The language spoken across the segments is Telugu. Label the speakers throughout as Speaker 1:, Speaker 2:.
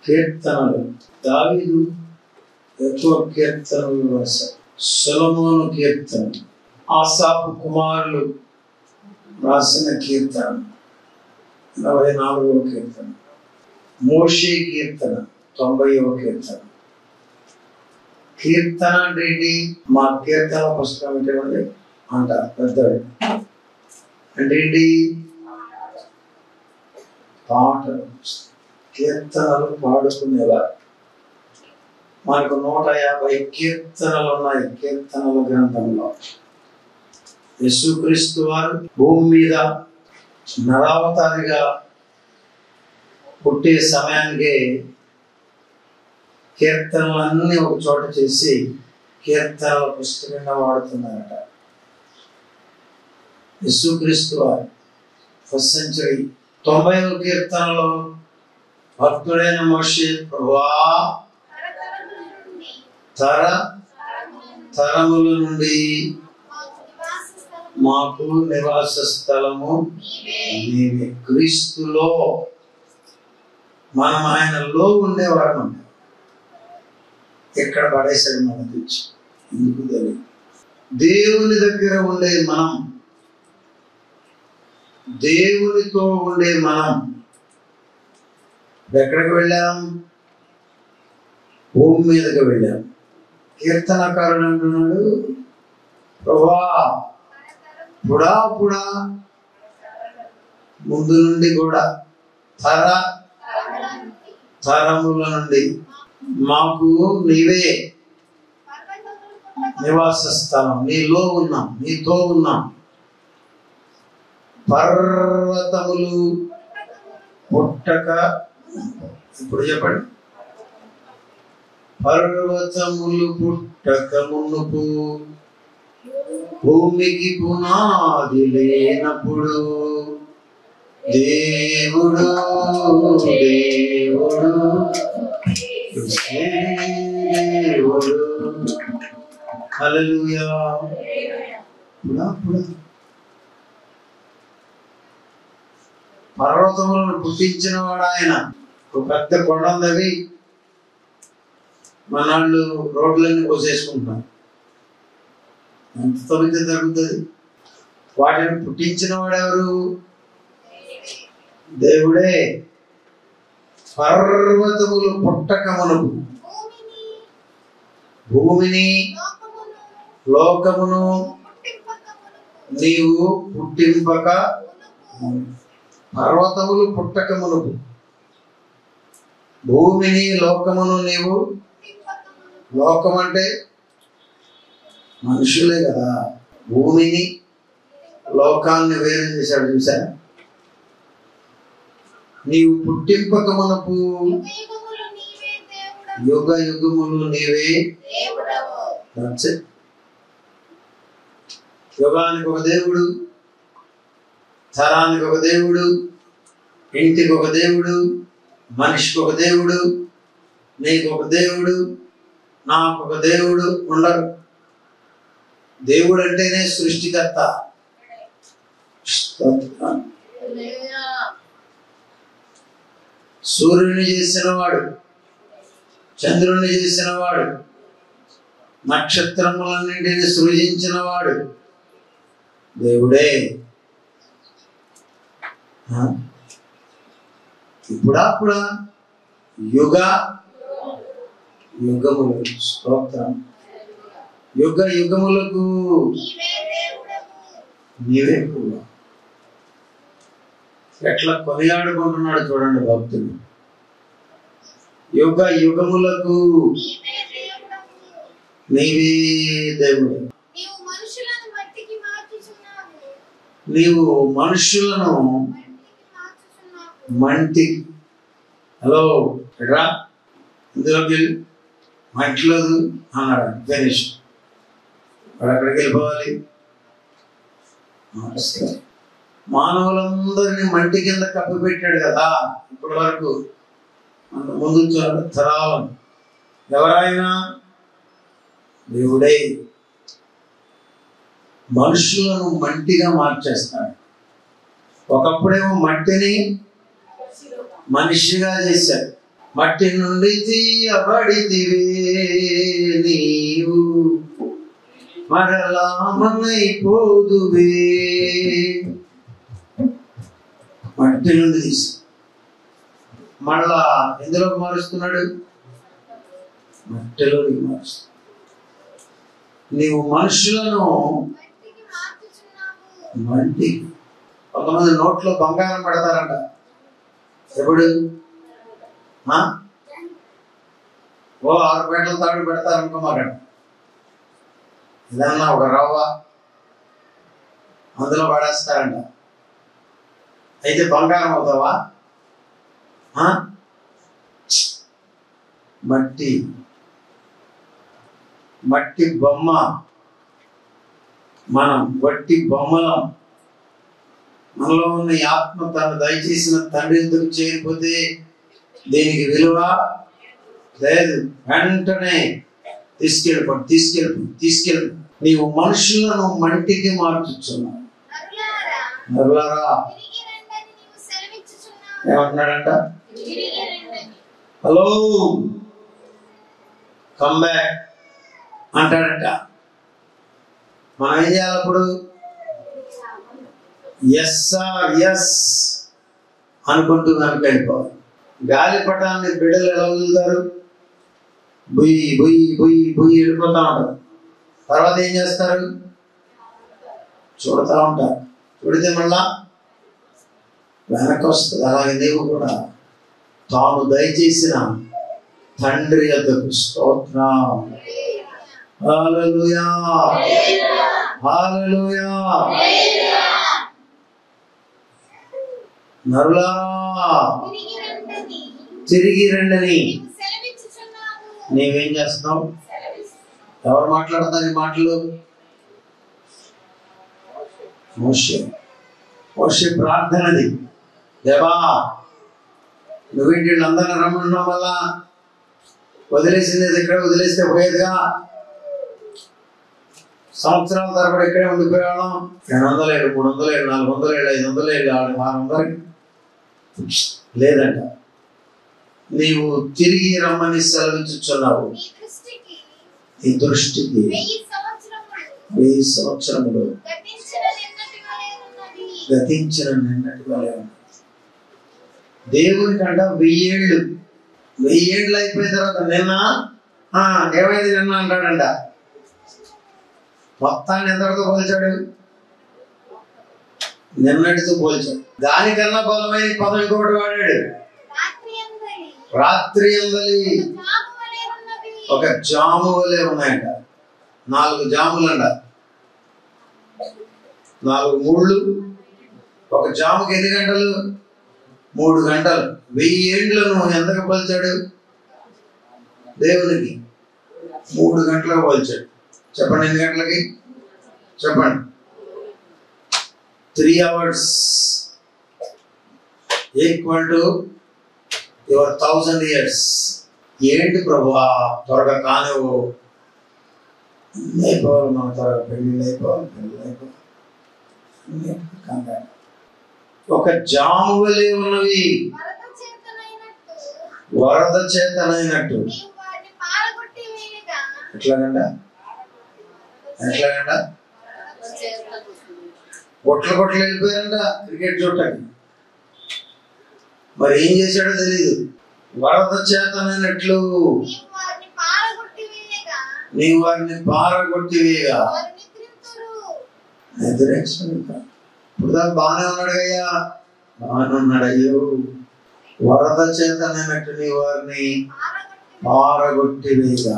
Speaker 1: కీర్తనలు. దావీదు ఎక్కువ కీర్తనలు రాశారు. సొలొమోను కీర్తన, ఆసాపు కుమారులు రాసిన కీర్తన 84వ కీర్తన, మోషే కీర్తన 90వ కీర్తన. కీర్తన అంటే ఏంటి? మా కీర్తన పుస్తకం ఏంటండి అంటారు పెద్దవాడు. అంటే ఏంటి? పాటలు, కీర్తనలు పాడుకునేవారు. మనకు 150 కీర్తనలు ఉన్నాయి కీర్తనల గ్రంథంలో. యేసుక్రీస్తు వారు భూమి మీద నరావతారిగా పుట్టే సమయానికి కీర్తనలన్నీ ఒక చోట చేసి కీర్తనల పుస్తకంగా వాడుతున్నారట. యేసుక్రీస్తు వారు 1st century 90వ కీర్తనలో భక్తుడైన మోషే, ప్రభువా తరముల నుండి మాకు నివాస స్థలము నీవే. క్రీస్తులో మనం ఆయనలో ఉండేవారు. ఎక్కడ పడేసాడు మనం తెచ్చి, ఎందుకు తెలియదు. దేవుని దగ్గర ఉండే మనం, దేవునితో ఉండే మనం ఎక్కడికి వెళ్ళాం? భూమి మీదకి వెళ్ళాం. కీర్తనకారుడు అంటున్నాడు, ప్రభువా పుడా ముందు నుండి కూడా తరముల నుండి మాకు నీవే నివాస స్థలం, నీలో ఉన్నాం, నీతో ఉన్నాం. పర్వతములు పుట్టక, ఇప్పుడు చెప్పండి, పర్వతములు పుట్టక మునుపు, భూమికి పునాది లేనప్పుడు, దేవుడు దేవుడు దేవుడు హల్లెలూయా. పర్వతములను పుట్టించిన వాడు ఆయన. ఒక పెద్ద కొండ ఉన్నది, మనాళ్ళు రోడ్లన్నీ కోసేసుకుంటున్నారు. ఎంత తొలితే జరుగుతుంది. వాటిని పుట్టించిన వాడెవరు? దేవుడే. పర్వతములు పుట్టక మునుపు, భూమిని లోకమును నీవు పుట్టింపక, పర్వతములు పుట్టక మునుపు భూమిని లోకమును నీవు, లోకం అంటే మనుషులే కదా, భూమిని లోకాన్ని వేరు చేశాడు. చూసారా? నీవు పుట్టింపక మునుపు యుగ యుగములు నీవే. యుగానికి ఒక దేవుడు, తరానికి ఒక దేవుడు, ఇంటికి ఒక దేవుడు, మనిషికి ఒక దేవుడు, నీకు ఒక దేవుడు, నాకు ఒక దేవుడు ఉండరు. దేవుడు అంటేనే సృష్టికర్త. సూర్యుని చేసినవాడు, చంద్రుని చేసినవాడు, నక్షత్రములన్నింటినీ సృజించినవాడు దేవుడే. ఇప్పుడా యుగ యుగములు, స్తోత్రం, యుగ యుగములకు నీవే కూడా. ఎట్లా కొనియాడుకుంటున్నాడు చూడండి భక్తుడు. యుగ యుగములకు నీవే దేవుడు. నీవు మనుషులను మంటి, హలో ఎట్రా ఇందులోకి మంటిలోదు అన్నాడు. ఫినిష్. వాడు అక్కడికి వెళ్ళిపోవాలి. మానవులందరినీ మంటి కింద కప్పి పెట్టాడు కదా ఇప్పటి వరకు. ముందు తరాలను ఎవరైనా దేవుడే. మనుషులను మంటిగా మార్చేస్తాడు. ఒకప్పుడేమో మట్టిని మనిషిగా చేశాడు. మట్టి నుండి తీయబడితివే నీవు, మరలా మనైపోదువే. మట్టి నుండి తీసి మళ్ళా ఎందులోకి మారుస్తున్నాడు? మట్టిలోకి మారుస్తున్నాడు. నీవు మనుషులను మట్టి. కొంతమంది నోట్లో బంగారం పెడతారంట. ఎప్పుడు? 6 పేటల తాడు పెడతారనుకోమారంట. ఏదన్నా ఒక రవ్వ అందులో పడేస్తారంట. అయితే బంగారం అవుతావా? మట్టి మట్టి బొమ్మ. మనం వట్టి బొమ్మలం. మనలో ఉన్న ఆత్మ తను దయచేసిన తండ్రి ఎందుకు చేరిపోతే దీనికి విలువ లేదు. వెంటనే తీసుకెళ్ళి నీవు మనుషులను మంటికి మార్చుచున్నావు. నరులారా ఏమంటున్నాడంట? హలో, కమ్ బ్యాక్ అంటాడంట. మనం ఏం చేయాలి అప్పుడు? ఎస్ అనుకుంటూ కనుక వెళ్ళిపోవాలి. గాలిపటాన్ని బిడ్డలు ఎలా వదులుతారు? బుయ్యి బుయ్యి బుయ్యి బుయ్యి వెళ్ళిపోతా ఉంటారు. తర్వాత ఏం చేస్తారు? చూడతా ఉంటారు. చూడితే మళ్ళా వెనక్కి వస్తుంది. అలాగే నీవు కూడా తాను దయచేసిన తండ్రి యొద్దకు స్తోత్రం. హల్లెలూయా, హల్లెలూయా. నరులారా తిరిగి రండని నీవేం చేస్తున్నావు? ఎవరు మాట్లాడతారు ఈ మాటలు? మోషే ప్రార్థనది. దేవా, నువ్వేంటి వీళ్ళందరినీ రమ్మన్నాం వల్ల వదిలేసింది ఇక్కడ వదిలేస్తే పోయేదిగా. సంవత్సరాల తరబడి ఇక్కడే ఉండిపోయాం. 200 ఏళ్ళు, 300 ఏళ్ళు, 400 ఏళ్ళు, 500 ఏళ్ళు, 600 లేదంట. నీవు తిరిగి రమ్మని సెలవించుచున్నావు. ఈ దృష్టికి 1000 సంవత్సరములు గతించిన నిన్నటి వలె ఉంది. దేవుని కంట 1000 ఏళ్ళు. 1000 ఏళ్ళు అయిపోయిన తర్వాత నిన్న ఏమైంది నిన్న అంటాడంట. మొత్తాన్ని ఎంతటితో పోల్చాడు? నిన్నటితో పోల్చాడు. దానికన్నా బలమైన పదం ఇంకొకటి వాడాడు. రాత్రి అందలి ఒక జాము వలె ఉన్నాయంట. 4 జాములంట. 4 మూళ్ళు. ఒక జాముకి ఎన్ని గంటలు? 3 గంటలు. 1000 ఏండ్లను ఎంతకు పోల్చాడు? దేవునికి 3 గంటలకు పోల్చాడు. చెప్పండి, ఎన్ని గంటలకి? చెప్పండి. 3 hours equal to your 1000 years. ఏంటి ప్రభువా, త్వరగా కానివ్వు. అయిపోవాలి, మన త్వరగా పెళ్ళిళ్ళు అయిపోవాలి. ఒక జాము వలె ఉన్నవి, వరద చేతనైనట్టు. ఎట్లాగంట గొట్ల వెళ్ళిపోయారంట క్రికెట్ చూడటానికి. మరి ఏం చేశాడో తెలీదు. వరద చేతనైనట్లు నీవు వారిని పారగొట్టివేగా. ఇప్పుడు దాకా బాగానే ఉన్నాడుగయ్యా, బాగానే ఉన్నాడయ్యో. వరద చేతనైనట్టు నీ వారిని పారగొట్టివేగా.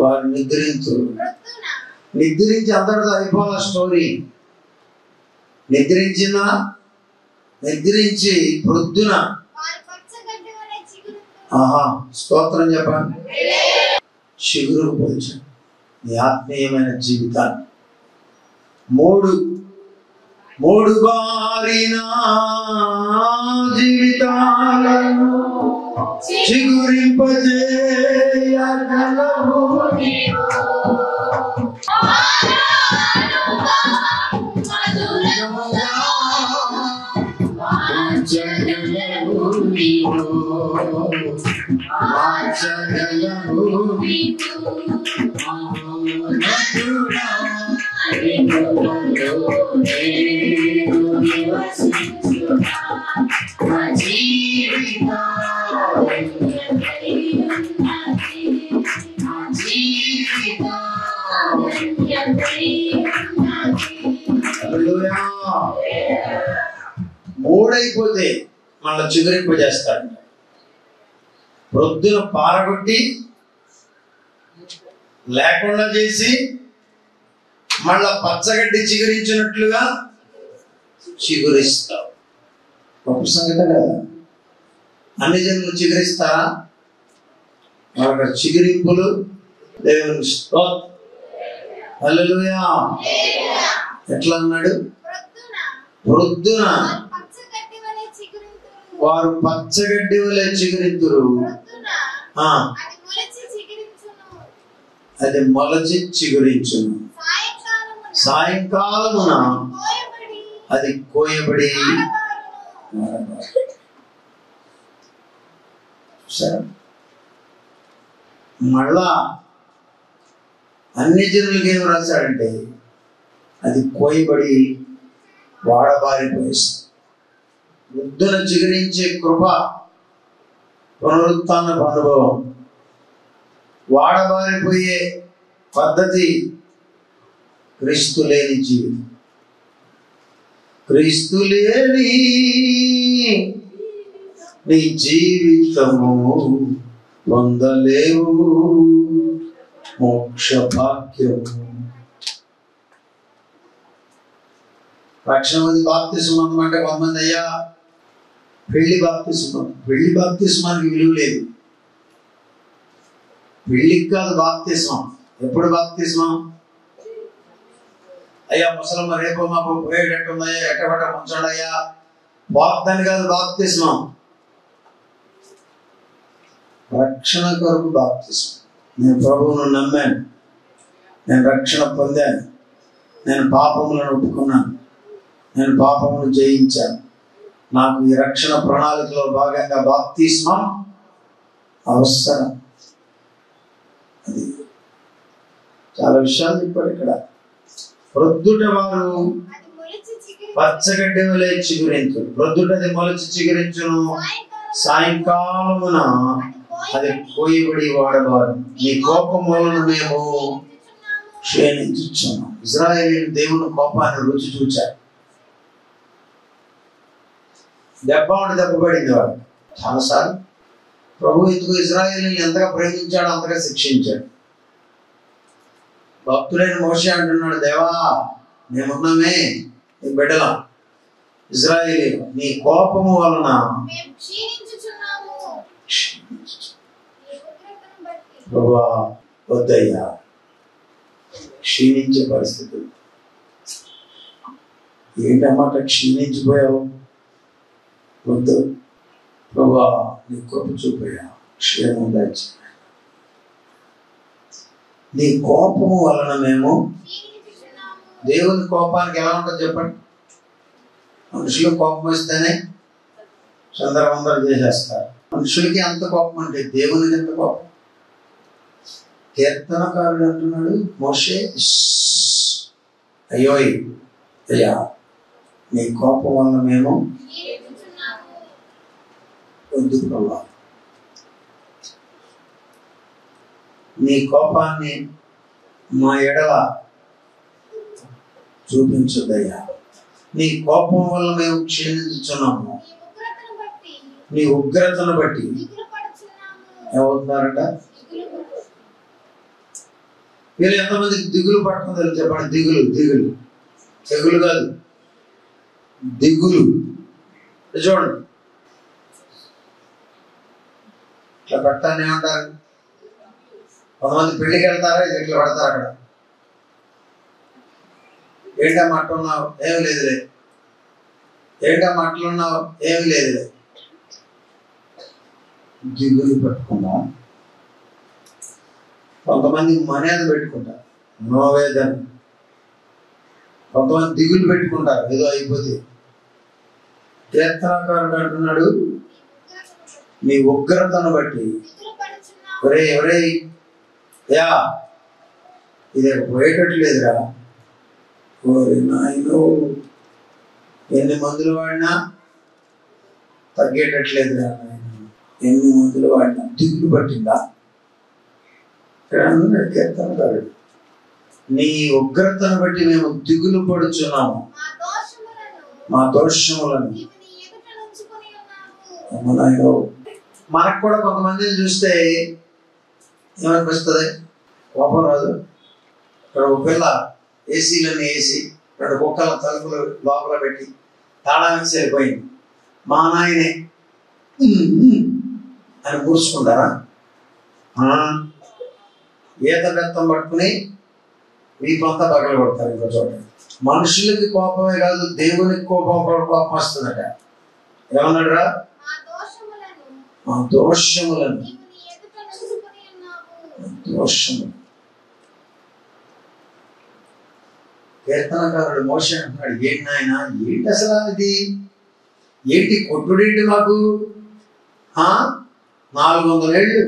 Speaker 1: వారు నిద్రించి అంతటితో అయిపోవాల స్టోరీ. నిద్రించి ప్రొద్దున స్తోత్రం చెప్పండి. చిగురుకు పోల్చాడు నీ ఆత్మీయమైన జీవితాన్ని. మూడు బారిన జీవితాలను చిగురింపజేయగలవు నీవు. మధురముగా మూడైపోతే మళ్ళీ చిగురింపజేస్తాడు. ప్రొద్దున పారగొట్టి లేకుండా చేసి మళ్ళా పచ్చగడ్డి చిగురించినట్లుగా చిగురిస్తావు. గొప్ప సంగతి కదా. అన్ని జనులు చిగురిస్తారా? వాళ్ళ చిగురింపులు దేవుని స్తోత్రం. హల్లెలూయా. ఎట్లా అన్నాడు? ప్రొద్దున వారు పచ్చగడ్డి వలె చిగురింతురు, అది మొలచి చిగురించును. సాయంకాలమున అది కోయబడి మళ్ళా అన్ని జనులకి ఏం రాశాడంటే అది కోయబడి వాడబారిపోయేస్తుంది. వృద్ధుల చిగురించే కృప, పునరుత్థాన అనుభవం, వాడబారిపోయే పద్ధతి క్రీస్తు లేని జీవితం. క్రీస్తు లేని నీ జీవితము పొందలేవు మోక్ష భాగ్యము. రక్షణమంది బాప్తిస్మం అంటే కొంతమంది అయ్యా పెళ్లి బాప్తిస్మం. పెళ్లి బాప్తిస్మానికి విలువ లేదు. పెళ్లికి కాదు బాప్తిస్మం. ఎప్పుడు బాప్తిస్మం? అయ్యా ముసలమ్మ రేపు మాకు పోయేటట్టుందయ్యా, ఎట్టబట్ట ముంచడయ్యా, బాప్తాన్ని కాదు బాప్తిస్మం. రక్షణ కొరకు బాప్తిస్మం. నేను ప్రభువును నమ్మాను, నేను రక్షణ పొందాను, నేను పాపములను ఒప్పుకున్నాను, నేను పాపమును జయించాను, నాకు ఈ రక్షణ ప్రణాళికలో భాగంగా బాప్తిస్మం అవసరం. అది చాలా విషయాలు చెప్పాడు ఇక్కడ. ప్రొద్దుట వారు పచ్చగడ్డి వలె చిగురించును, ప్రొద్దుటది మొలచి చిగురించును, సాయంకాలమున అది కోయబడి వాడబారు. నీ కోపం వలన మేము క్షీణించుచున్నాం. ఇశ్రాయేలీయులు దేవుని కోపాన్ని రుచి చూచారు. దెబ్బపడింది వాడు చాలాసార్లు. ప్రభు ఎందుకు ఇశ్రాయేలీయులను ఎంతగా ప్రేమించాడో అంతగా శిక్షించాడు. భక్తుడైన మోషే అంటున్నాడు, దేవా మేమున్నామే నీ బిడ్డలం, ఇశ్రాయేలీయులు నీ కోపము వలన ప్రభువా వద్దయ్యా, క్షీణించే పరిస్థితి. ఏంటన్నమాట క్షీణించిపోయావు? వద్దు ప్రభువా, నీ కృప చూపయ్యా, క్షేమం దాచి. నీ కోపము వలన మేము. దేవుని కోపానికి ఎలా ఉంటుంది చెప్పండి? మనుషులు కోపం వస్తేనే చందరవందరు చేసేస్తారు. మనుషులకి అంత కోపం అంటే దేవునికి ఎంత కోపం? కీర్తనకారుడు అంటున్నాడు, మోషే అయ్యో అయ్యా నీ కోపం వల్ల మేము వద్దు ప్రభా, నీ కోపాన్ని మా ఎడల చూపించదయ్యా, నీ కోపం వల్ల మేము క్షీణించుచున్నాము, నీ ఉగ్రతను బట్టి ఏమవుతున్నారట? వీళ్ళు ఎంతమందికి దిగులు పట్టడం తెలుసు చెప్పండి? దిగులు దిగులు తెగులు కాదు, దిగులు. చూడండి, ఇట్లా పట్టాన్ని ఏమంటారు? కొంతమంది పెళ్లికి వెళ్తారా, ఇట్లా పడతారు. అక్కడ ఏంటా మాటలున్నావు? ఏమి లేదులే. ఏంటా మాటలున్నావు? ఏమి లేదులే. దిగులు పట్టుకున్నా. కొంతమంది మర్యాద పెట్టుకుంటారు, మనోవేదన. కొంతమంది దిగులు పెట్టుకుంటారు, ఏదో అయిపోతే. కీర్తనకారుడు అంటున్నాడు, నీ ఉగ్రతను బట్టి ఒరే ఒరే యా ఇది పోయేటట్లేదురా. ఓరి నాయనో, ఎన్ని మందులు వాడినా తగ్గేటట్లేదురా నాయన, ఎన్ని మందులు వాడినా. దిగులు పట్టిందా? కీర్తనకారుడు, నీ ఉగ్రతను బట్టి మేము దిగులు పడుచున్నాము, మా దోషములను. మనకు కూడా కొంతమందిని చూస్తే ఏమనిపిస్తుంది? కోపం రాదు? ఇక్కడ ఒక పిల్ల ఏసీలన్నీ వేసి 2 కుక్కల తలుపులు లోపల పెట్టి తాళం వేసి వెళ్ళిపోయింది. మా నాయనే అని కూర్చుకుంటారా? ఈత బెత్తం పట్టుకుని వీపంతా పగల కొడతారు. ఇంకో చోట మనుషులకి కోపమే కాదు, దేవునికి కోపం వస్తుందట. ఏమన్నాడు రా? మా దోషములను. కీర్తనకారుడు మోషే అంటున్నాడు, ఏంటి నాయన, ఏంటి అసలు ఇది, ఏంటి కొట్టుడేంటి మాకు? 400 ఏళ్ళు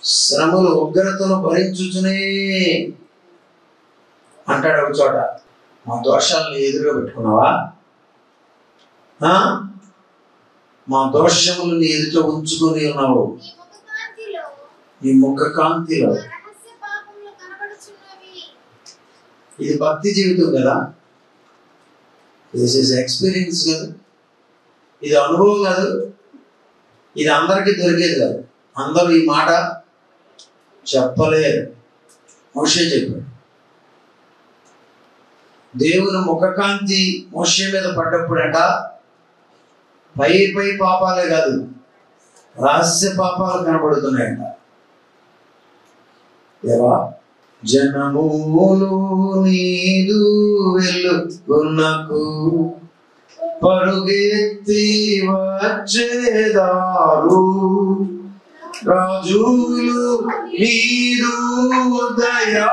Speaker 1: శ్రమలు ఉగ్రతను భరించుచునే అంటాడు ఒక చోట. మా దోషాలను ఎదురుగా పెట్టుకున్నావా? మా దోషములను ఎదుట ఉంచుకొని ఉన్నావు. నీ ముఖ కాంతిలో. ఇది భక్తి జీవితం కదా, దిస్ ఈజ్ ఎక్స్పీరియన్స్ కాదు, ఇది అనుభవం కాదు, ఇది అందరికీ దొరికేది కాదు. అందరూ ఈ మాట చెప్పలేరు. మోషే చెప్పాడు. దేవుని ముఖకాంతి మోషే మీద పడ్డప్పుడంట పై పాపాలే కాదు, రహస్య పాపాలు కనబడుతున్నాయంట. దేవా, జనములు నీదు వెలుగునకు పరుగెత్తి వచ్చేదారు, రాజులు నీదు దయా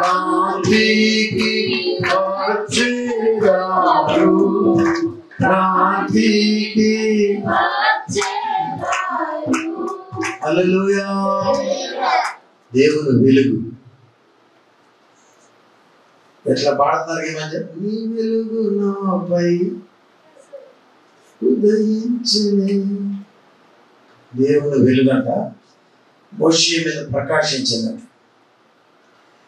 Speaker 1: కాంతికి వచ్చేదారు, కాంతికి. హల్లెలూయా. దేవుని వెలుగు ఎట్లా పాడుతున్నారు ఈ మధ్య? నీ వెలుగు నాపై ఉదయించునే. దేవుని వెలుగంట మోషే మీద ప్రకాశించిందంట.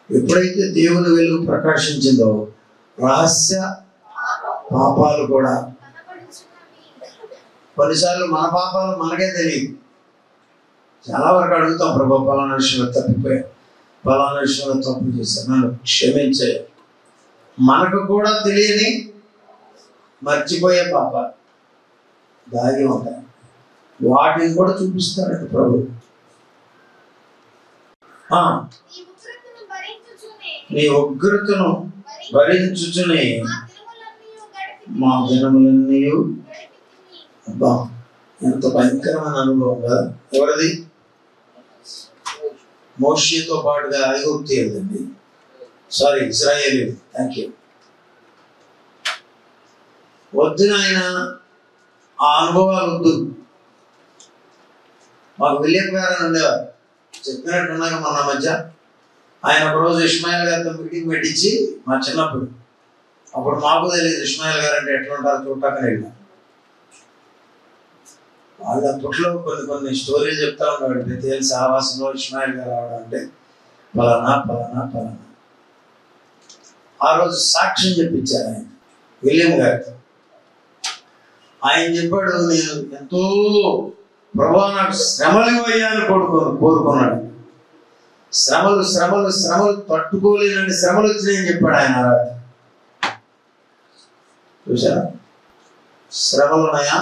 Speaker 1: ఎప్పుడైతే దేవుని వెలుగు ప్రకాశించిందో రహస్య పాపాలు కూడా. కొన్నిసార్లు మన పాపాలు మనకే తెలియదు. చాలా వరకు అడుగుతాం, ప్రభు పలానా విషయంలో తప్పిపోయా, పలానా విషయంలో తప్పు చేశాను, నన్ను క్షమించే. మనకు కూడా తెలియని మర్చిపోయే పాపాలు దాగి ఉంటాయి. వాటిని కూడా చూపిస్తారంట ప్రభు. నీ ఉగ్రతను భరించుచునే మా దినములన్నీ. అబ్బా, ఎంత భయంకరమైన అనుభవం కదా. ఎవరిది? మోషేతో పాటుగా ఐగుప్తు వెళ్ళింది, సారీ ఇశ్రాయేలు. Thank you. వద్దు నాయన, ఆ అనుభవాలు వద్దు. మాకు విలియం గారు అని ఉండేవారు, చెప్పినట్టున్నాక మొన్న మధ్య. ఆయన ఒకరోజు ఇస్మాయిల్ గారితో మీటింగ్ పెట్టించి, మా చిన్నప్పుడు, అప్పుడు మాకు తెలియదు ఇస్మాయిల్ గారు అంటే ఎట్లా ఉంటారో చూడటానికి వెళ్ళాం. వాళ్ళు అప్పట్లో కొన్ని స్టోరీలు చెప్తా ఉండేవాడు. బెతేల్ సహవాసంలో ఇస్మాయిల్ గారు రావడం అంటే పలానా పలానా పలానా. ఆ రోజు సాక్ష్యం చెప్పించారు ఆయన విలియం గారితో. ఆయన చెప్పాడు, నేను ఎంతో ప్రభా నాకు శ్రమలు అయ్యాను కోరుకున్నాడు. శ్రమలు శ్రమలు శ్రమలు తట్టుకోలేనని శ్రమలు వచ్చినాయని చెప్పాడు ఆయన. చూసారా? శ్రమలు ఉన్నాయా?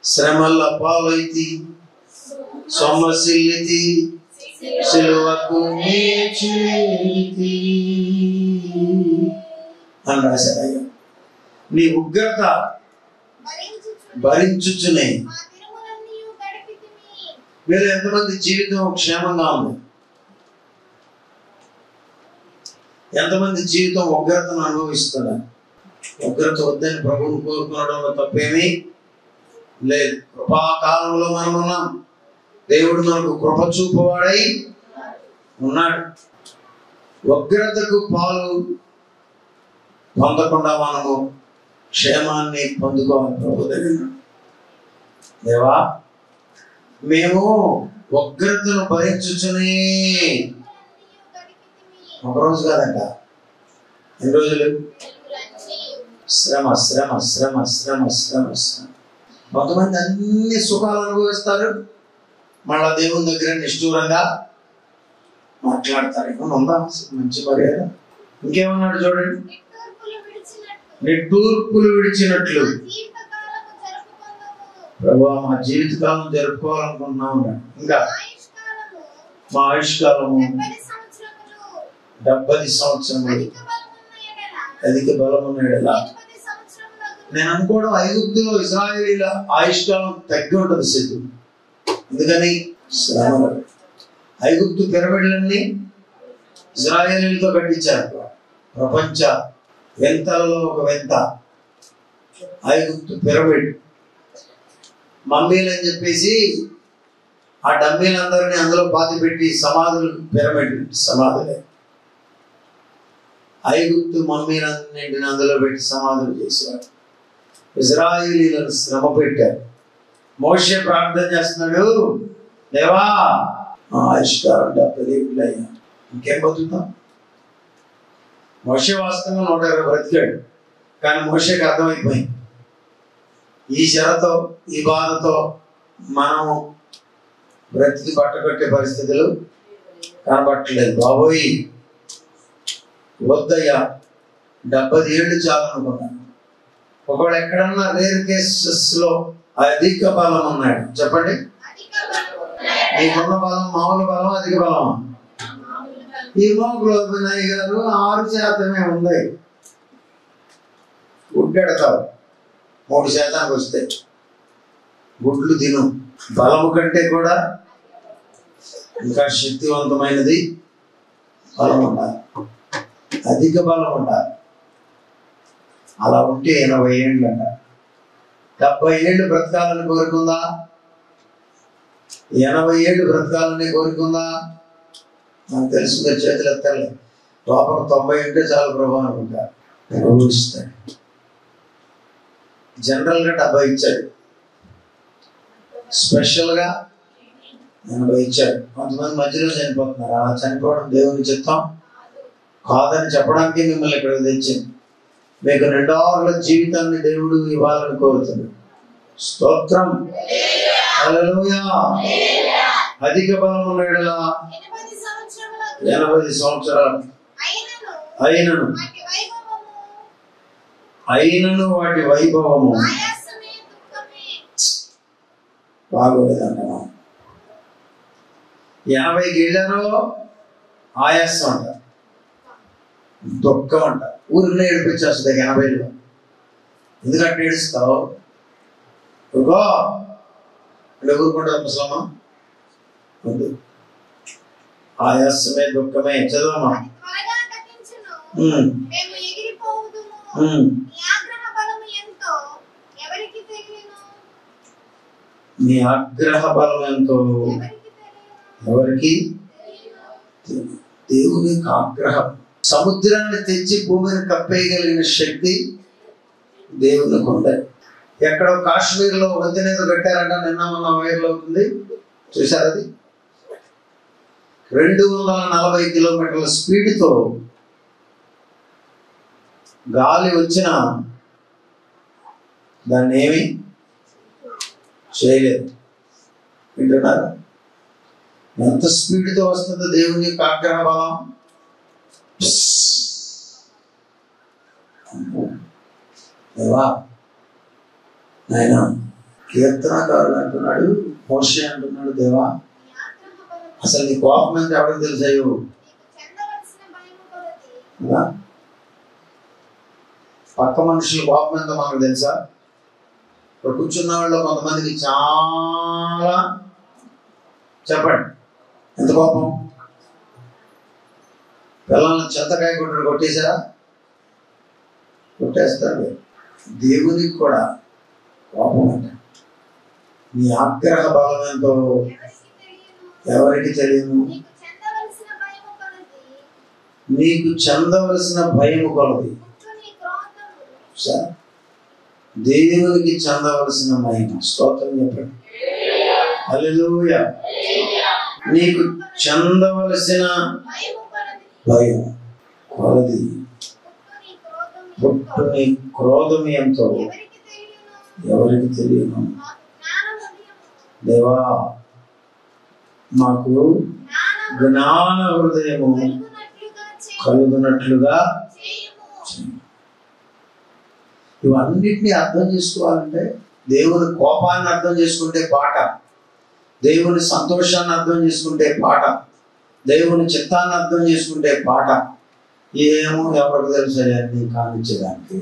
Speaker 1: శ్రమల పాలైతి సొమ్మసిల్లితి సిలువకు అని రాశాడు అయ్యా. నీ ఉగ్రత భరించుచునే. మీరు ఎంతమంది జీవితం క్షేమంగా ఉంది? ఎంతమంది జీవితం ఉగ్రతను అనుభవిస్తున్నారు? ఉగ్రత వద్దని ప్రభువుని కోరుకోవడంలో తప్పేమీ లేదు. కృపాకాలంలో మనం ఉన్నాం. దేవుడు మనకు కృప చూపువాడై ఉన్నాడు. ఉగ్రతకు పాలు పొందకుండా మనము క్షేమాన్ని పొందుకోవాలి. ప్రభు దగ్గర, దేవా మేము ఉగ్రతను భరించుచునే, ఒకరోజు కాదంట, ఎన్ని రోజులు? శ్రమ శ్రమ శ్రమ శ్రమ శ్రమ శ్రమ. కొంతమంది అన్ని సుఖాలు అనుభవిస్తారు, మళ్ళా దేవుని దగ్గర నిష్ఠూరంగా మాట్లాడతారు. ఏమన్నా ఉందా మంచి మర్యాద? ఇంకేమన్నాడు చూడండి, నిట్టూర్పులు విడిచినట్లు ప్రభువా మా జీవితకాలం జరుపుకోవాలనుకుంటున్నాం. ఇంకా మా ఆయుష్కాలము 70 సంవత్సరములు అధిక బలం ఉన్నాడు. నేను అనుకోవడం ఐగుప్తులో ఇశ్రాయేలీల ఆయుష్కాలం తగ్గి ఉంటుంది సిద్ధు. ఎందుకని? శ్రమలు. ఐగుప్తు పిరమిడ్లన్నీ ఇశ్రాయేలీలతో కట్టించారు. ప్రపంచ వింతలలో ఒక వింత ఐగుప్తు పిరమిడ్. మమ్మీలు అని చెప్పేసి ఆ డమ్మీలందరినీ అందులో పాతి పెట్టి సమాధులు, పిరమిడ్ సమాధులే. ఐగుప్తు మమ్మీలన్నింటిని అందులో పెట్టి సమాధులు చేసేవారు. ఇశ్రాయేలీలను శ్రమ పెట్టారు. మోషే ప్రార్థన చేస్తున్నాడు, దేవా మా ఆయుష్కాలం 70 ఏళ్ళు అయ్యా, ఇంకేం బతుకుతాం? మోషే వాస్తవంగా 120 బ్రతికాడు. కానీ మోషేకి అర్థమైపోయింది, ఈ శరతో ఈ బాధతో మనము బ్రతికి పట్టకొట్టే పరిస్థితులు కనబట్టలేదు. బాబోయ్ వద్దయ్యా, 70 ఏళ్ళు చాలనుకున్నాను. ఒకవేళ ఎక్కడన్నా రేర్ కేసెస్ లో అధిక బలం ఉన్నాడు చెప్పండి. నీకున్న బలం మామూలు బలం, అధిక బలం. హిమోగ్లోబిన్ గారు 6% ఉంది. గుడ్డెడతావు 3% వస్తే గుడ్లు తిను. బలము కంటే కూడా ఇంకా శక్తివంతమైనది బలం ఉండాలి, అధిక బలం ఉండాలి. అలా ఉంటే 80 ఏళ్ళు అంట. 70 ఏళ్ళు బ్రతకాలని కోరుకుందా? 80 ఏళ్ళు బ్రతకాలని కోరుకుందా? నాకు తెలుసు మీరు చేతులు ఎత్తలే. లోపల 90 ఉంటే చాలు ప్రభు అనుకుంటారు. ఇస్తాడు. జనరల్గా 70 ఇచ్చాడు, స్పెషల్గా 80 ఇచ్చాడు. కొంతమంది మధ్యలో చనిపోతున్నారు. అలా చనిపోవడం దేవుని చిత్తం కాదని చెప్పడానికి మిమ్మల్ని ఇక్కడికి తెచ్చింది. మీకు 2 జీవితాన్ని దేవుడు ఇవ్వాలని కోరుతున్నాడు. స్తోత్రం, హల్లెలూయా. అధిక బలం ఉన్నాడులా 80 సంవత్సరాలు అయినను వాటి వైభవము బాగోలేదంట. 80కి వెళ్ళారో ఆయాసం అంట, దుఃఖం అంట. ఊరిలో ఏడిపించేస్తుంది 80లో. ఎందుకంటే ఏడుస్తావు? ఊరుకో అంటే ఊరుకుంటారు ముసలమ్మ. ఆయాసమే దుఃఖమే. చదవమ్మా. నీ ఆగ్రహ బలం ఎంతో ఎవరికి? దేవునికి ఆగ్రహం. సముద్రాన్ని తెచ్చి భూమిని కప్పేయగలిగిన శక్తి దేవునికి ఉంది. ఎక్కడో కాశ్మీర్లో వంతెనేదో కట్టారంట, నిన్న మొన్న వైర్లో అవుతుంది చూసారు. అది 240 కిలోమీటర్ల స్పీడ్తో గాలి వచ్చినా దాన్ని ఏమి చేయలేదు. వింటున్నారా? ఎంత స్పీడ్తో వస్తుందో దేవుని యొక్క ఆగ్రహ బలం. దేవా నాయన, కీర్తనకారుడు అంటున్నాడు, మోషే అంటున్నాడు, దేవా అసలు నీ కోపం ఎంత ఎవరికి తెలుసాయో? పక్క మనుషుల కోపం ఎంత మనకు తెలుసా? ఇప్పుడు కూర్చున్న వాళ్ళు కొంతమందికి చాలా, చెప్పండి ఎంత కోపం? పిల్లల్ని చింతకాయ కొట్టుడు కొట్టేశారా? కొట్టేస్తారు. దేవునికి కూడా కోపం అంట. నీ ఆగ్రహ బలం ఎంతో ఎవరికి తెలియదు. నీకు చెందవలసిన భయము కొలది. దేవునికి చెందవలసిన మహిమ. స్తోత్రం చెప్పండి. హల్లెలూయా. నీకు చెందవలసిన భయం కొలది. పుట్టు నీ క్రోధం ఎంతో ఎవరికి తెలియను. దేవా, మాకు జ్ఞాన హృదయము కలుగునట్లుగా. ఇవన్నిటినీ అర్థం చేసుకోవాలంటే దేవుని కోపాన్ని అర్థం చేసుకుంటే పాట, దేవుని సంతోషాన్ని అర్థం చేసుకుంటే పాట, దేవుని చిత్తాన్ని అర్థం చేసుకుంటే పాట. ఏమో ఎవరికి తెలుసు అన్నీ కానిచ్చేదానికి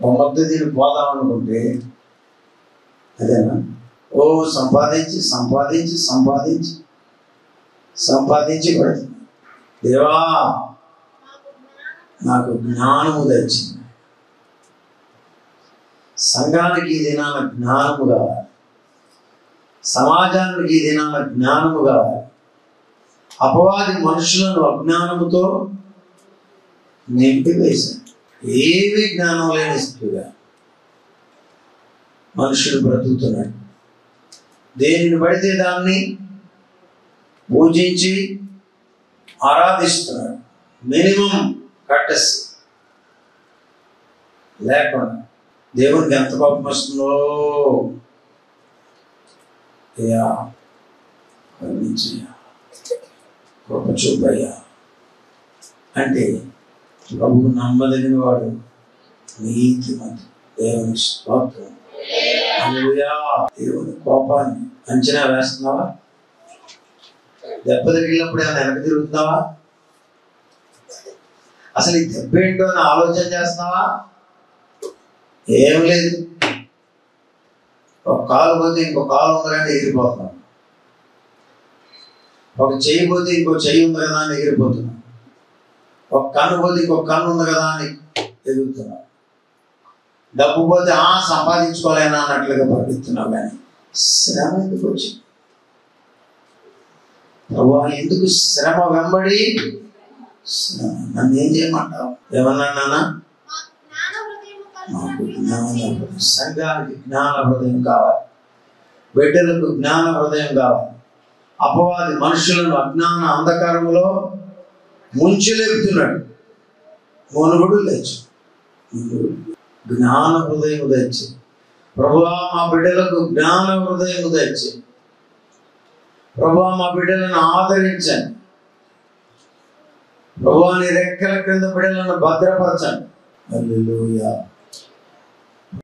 Speaker 1: ఒక మధ్య దీన్ని పోదామనుకుంటే అదేనా? ఓ సంపాదించి సంపాదించి సంపాదించి సంపాదించి పడుతుంది. దేవా, నాకు జ్ఞానము తెచ్చింది. సంఘానికి ఈ దినాన జ్ఞానము కావాలి, సమాజానికి ఈ దినాన జ్ఞానము కావాలి. అపవాది మనుషులను అజ్ఞానముతో నింపివేశాడు. ఏమీ జ్ఞానం లేని స్థితిగా మనుషుడు బ్రతుకుతున్నాడు. దేనిని పడితే దాన్ని పూజించి ఆరాధిస్తున్నాడు. మినిమం కట్టెస్ లేకుండా దేవునికి ఎంత కోపం వస్తుందో. అయ్యా, కృప చూపయ్యా అంటే ప్రభువు నమ్మదగిన వాడు, నీతిమంతుడు. దేవుని స్తోత్రం. హల్లెలూయా. దేవుని కోపాన్ని అంచనా వేస్తున్నావా? దెబ్బ తగిలినప్పుడు ఏమైనా వెనక తిరుగుతున్నావా? అసలు ఈ దెబ్బ ఏంటో అని ఆలోచన చేస్తున్నావా? ఏం లేదు. ఒక కాలు పోతే ఇంకో కాలు ఉంది కానీ ఎగిరిపోతున్నాం. ఒక చెయ్యి పోతే ఇంకో చెయ్యి ఉంది కదా అని ఎగిరిపోతున్నాం. ఒక కన్ను పోతే ఇంకో కన్ను ఉంది కదా అని ఎదుగుతున్నాం. డబ్బు పోతే సంపాదించుకోలేనా అన్నట్లుగా పరిగెత్తున్నాం. కానీ శ్రమ ఎందుకు వచ్చింది? ప్రభువా, ఎందుకు శ్రమ వెంబడి శ్రమ? నన్ను ఏం చేయమంటావు? ఏమన్నా? మాకు జ్ఞాన, సంఘానికి జ్ఞాన హృదయం కావాలి, బిడ్డలకు జ్ఞాన హృదయం కావాలి. అపవాది మనుషులను అజ్ఞాన అంధకారములో ముంచెలేపుతున్నాడు. మునుగుడు లేచు, జ్ఞాన హృదయం తెచ్చి. ప్రభువా, మా బిడ్డలకు జ్ఞాన హృదయం తెచ్చి. ప్రభువా, మా బిడ్డలను ఆదరించండి. ప్రభువా, నీ రెక్కల క్రింద బిడ్డలను భద్రపరచండి. హల్లెలూయా.